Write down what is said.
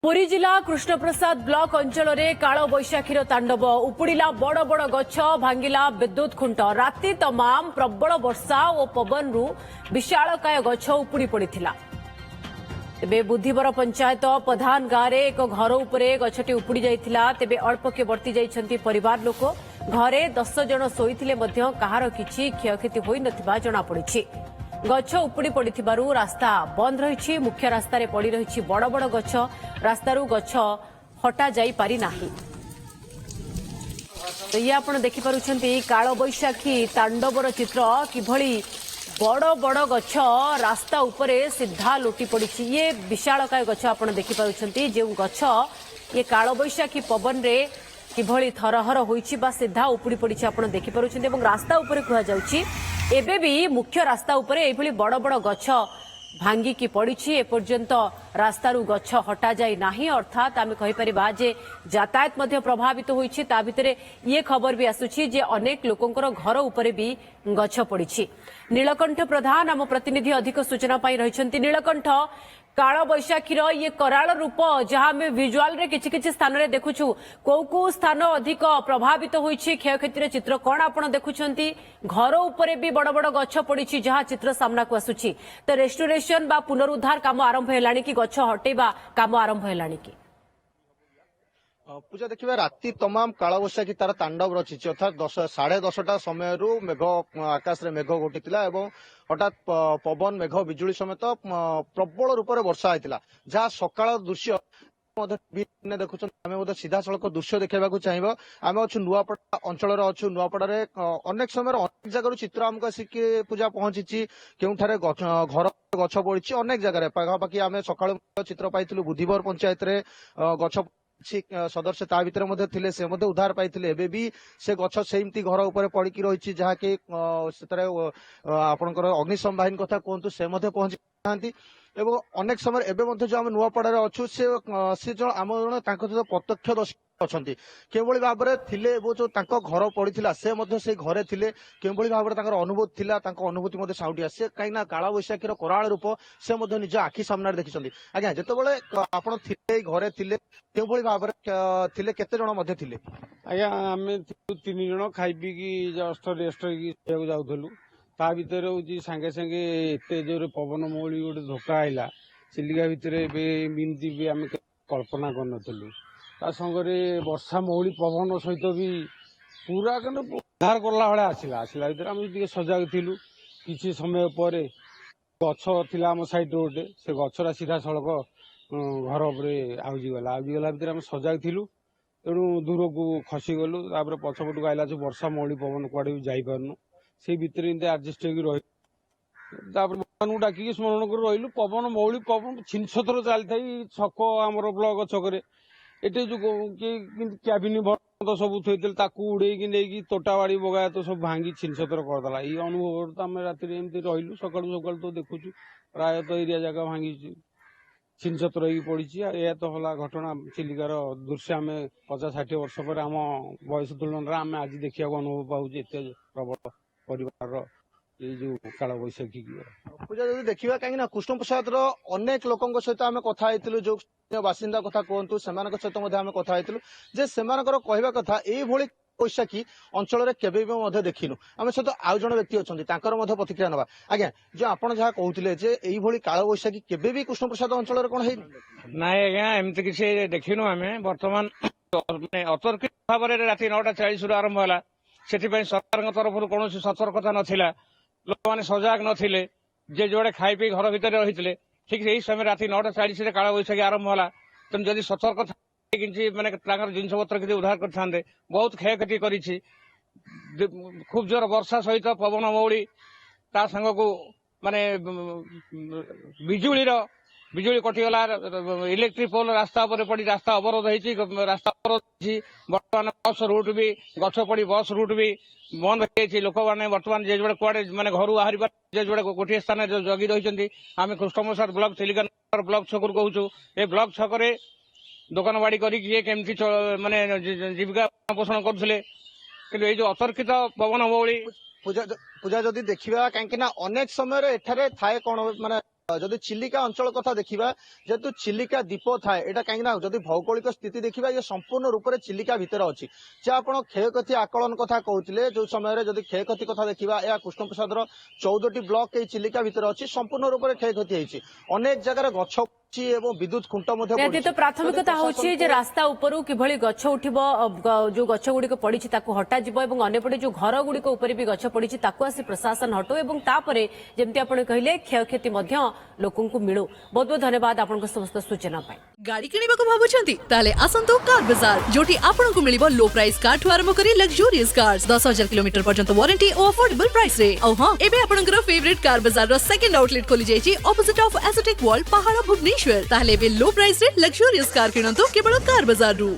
पुरी जिला कृष्णप्रसाद ब्लॉक अंचल में काल बैशाखीर तांडव उपुड़ा बड़ बड़ गछ भांगिला विद्युत खुंट राति तमाम प्रबल वर्षा और पवन विशालकाय गछ उपुड़ी पड़ा। तेबे बुधवार पंचायत प्रधान गांव में एक घर उपरे गछटी उपुड़ी जाइथिला। तेबे अल्पके वर्ती जाइछंती परिवार लोक। घरे 10 जन शोइथिले मध्य कहार किछि क्षयक्षति होई नथिबा जणा पड़िछि। गछ उपुड़ी पड़िथिबारु रास्ता बंद रहिछि। मुख्य रास्ता रे पड़ी रहिछि बड़ बड़ गछ। रास्तारू गछ हटा जाई पारि नाही। तो ये आपण देखि पारुछंती काल बैशाखी तांडवर चित्र किभଳି बड़ बड़ गछ रास्ता उपरे सीधा लोटी पड़िछि। ये विशालकाय गछ आपण देखि पारुछंती जे गछ ये काल बैशाखी पवन रे किभଳି थरहर होइछि बा सीधा उपुड़ी पड़िछि आपण देखि पारुछंती। एवं रास्ता उपरे कुहा जाउछि एबे भी मुख्य रास्ता उपरे एभଳି बड़ बड़ गछ भांगिकी पड़िछि। एपर्यंत रास्तारू गछ हटा जाई नाही। अर्थात आमे कहि परिबा जे यातायात मध्य प्रभावित होइछि। ता भितरे ये खबर भी आसुछि जे अनेक लोकंकर घर उपरे भी गछ पड़िछि। नीलकंठ प्रधान आम प्रतिनिधि अधिक सूचना पाई रहिछंती। नीलकंठ काल बैशाखीर ये कराल रूप जहां आम विजुआल रे किछि किछि स्थान रे देखुछु को स्थान अधिक प्रभावित होइछि क्षयक्षतिर चित्र कोन आपण देखुछंती। घर उपरे भी बड़ बड़ गछ पड़िछि जहां चित्र सामना को आसुछि। तो रेस्टोरेशन बा पुनरुद्धार काम आरंभ हेलानी कि गछ हटेबा काम आरंभ हेलानी कि पूजा देखिए राति तमाम काल बैशाखी तार तांडव रचिଛି अर्थात 10:30 समय मेघ आकाश रे मेघ घोटिला एवं हठात पवन मेघ बिजुली समेत प्रबल रूप से वर्षा होता जहाँ सकाल दृश्य देखुं आम सीधा सड़क दृश्य देखा चाहिए। आम अच्छु नुआपड़ा अंचल अच्छु नुआपड़े अनेक समय अनेक जगह चित्र आमको आसिक पूजा पहुंची केउठारे घर गछ पड़ी अनेक जगह पाखापाखि आम सका चित्र पाई बुधवार पंचायत गछ सदस्य ता भितर थे से उद्धार पाई भी से गछ सेमती घर उपर पड़ी रही जहाँकि आपंकर अग्निशम बाहिनी कथा कहतु से पहुंची था। एवं अनेक समय एवं जो आम नुआपड़ा अच्छु से जो आम जन प्रत्यक्षदर्शी अच्छा केभली भाव में थिले जो घर पड़ा से घरे थिले केभली भाव में अनुभूति थिला अनुभूति साउटिया से कहीं काल बैशाखीर कराल रूप से निज आखि सामने देखी। आज्ञा जितेबाला आप घरे थिले केभली भाव में थिले केते जन थिले? आज्ञा आम 3 जन खाई पीकी जस्ट रेस्ट जाऊलु ता भितर हूँ सांगे सांगे एत जोर पवन मौली गोटे धोका आईला चिलिका भितर एमती भी आम कल्पना कर ता संगे वर्षा मौली पवन सहित भी पूरा उद्धार कला भाया आसला भर आम सजाग थिलु। किसी समय पर गछ थिला आम साइड रोडे से गछरा सीधा सड़क घर उपर आउजीगला भितर आम सजाग थिलु। तेणु दूर को खसी गलु पछपटू आईला वर्षा मौली पवन कुआड़े भी जापरनु से भितर एडजस्ट हो डाक स्मरण कर रही पवन मौली पवन छिनछतर चली छक आमर ब्लक छकरे एटे जो क्याबिन भर सब थोड़े उड़े नहीं तोटावाड़ी बगायत तो सब भांगी छिनछतर करदेला। ये अनुभव तो आम राति एमती रही सका सका तो देखुचु प्रायत एरिया जगह भांगी छिनछतर पड़ी। यह तो हला घटना चिलिकार दृश्य आम 50-60 वर्ष पर आम बयस तुलन आम आज देखा अनुभव पाऊँ एत प्रबल परिवार ये जो काल बैशाखी पूजा जब देखा कहीं कृष्ण प्रसाद अनेक लोकों सहित आम कथा जो बासिंदा कथा कहतु से सहित आम कथा जे से कहवा कथा ये बैशाखी अंचल में केवे भी देखिनु। आम सहित आउ जन व्यक्ति अच्छा प्रतिक्रिया नवा। आज्ञा जो आप जहाँ कहते ये काल बैशाखी केवे भी कृष्ण प्रसाद अंचल कौन है ना आज्ञा एमती किसी देखिनु आम बर्तमान अतर्कित भाव में राति 9:40 आरंभ है से सरकार तरफ कौन सतर्कता नाला लोक मैंने सजग नथिले जे जोड़े खाई पी घर भितर रही ठीक यही समय राति 9:40 काल बैशाखी आरंभ है। तेणु जदि सतर्क माने जिनस पत्र किसी उद्धार करते बहुत क्षयक्षति करी खूब जोर वर्षा सहित पवन मौली ता संग को माने बिजुली कटिगला इलेक्ट्रिक पोल रास्ता पर पड़ी रास्ता अवरोध होती रास्ता अवरोध बर्तमान बस रूट भी गछ पड़ी बस रूट भी बंद हो लोक मैंने बर्तमान जे जोड़े कुआड़े माने घर बाहर जे जोड़े गोटे स्थान जगी रही आम कृष्णप्रसाद ब्लॉक चिलिका ब्लॉक छक कहूँ ये ब्लॉक छकरे दुकान बाड़ी करमती माने जीविका पोषण करते कि जो अतर्कित पवन मौली पूजा जदि देखा कहीं अनेक समय थाए कौन माने जदि चिलिका अंचल कथा देखा जेहेतु चिलिका द्वीप थाए एटा कहीं जदि भौगोलिक स्थिति देखा ये संपूर्ण रूप से चिलिका भितर अच्छी जे आप क्षयक्षति आकलन कथा कहते जो समय जदि क्षयक्षति कथा देखा यह कृष्णप्रसाद 14टी ब्लॉक चिलिका भितर अच्छी संपूर्ण रूप से क्षयक्षति होती अनेक जगह गछ विद्युत खुंट निहाती तो प्राथमिकता होची जे रास्ता उपरू किभଳି गछ उठिबो जो गछ गुड़िक पड़ी ताकू हटा जिवो एवं अन्यपटे जो घर गुड़िक ऊपर भी गछ पड़ी ताकू आसी प्रशासन हटो एवं तापरे जेमती आपण कहले क्षयक्षति मध्य लोकन को मिलू। बहुत बहुत धन्यवाद आपण समस्त सूचना पाई। गाड़ी किनिबाको भाबुछंती ताले आसंतो कार बाजार जोटी आपनको मिलिबो लो प्राइस कार ठु आरंभ करी लग्जरियस कार्स 10,000 किलोमीटर पर्यंत वारंटी और अफोर्डेबल प्राइस रे। औ हां एबे आपनकर फेवरेट कार बाजार रो सेकंड आउटलेट खोली जायछि ऑपोजिट ऑफ एसोटेक वॉल पहाड़ भुवनेश्वर ताले बे लो प्राइस रे लग्जरियस कार किनंतो केवल कार बाजार रु।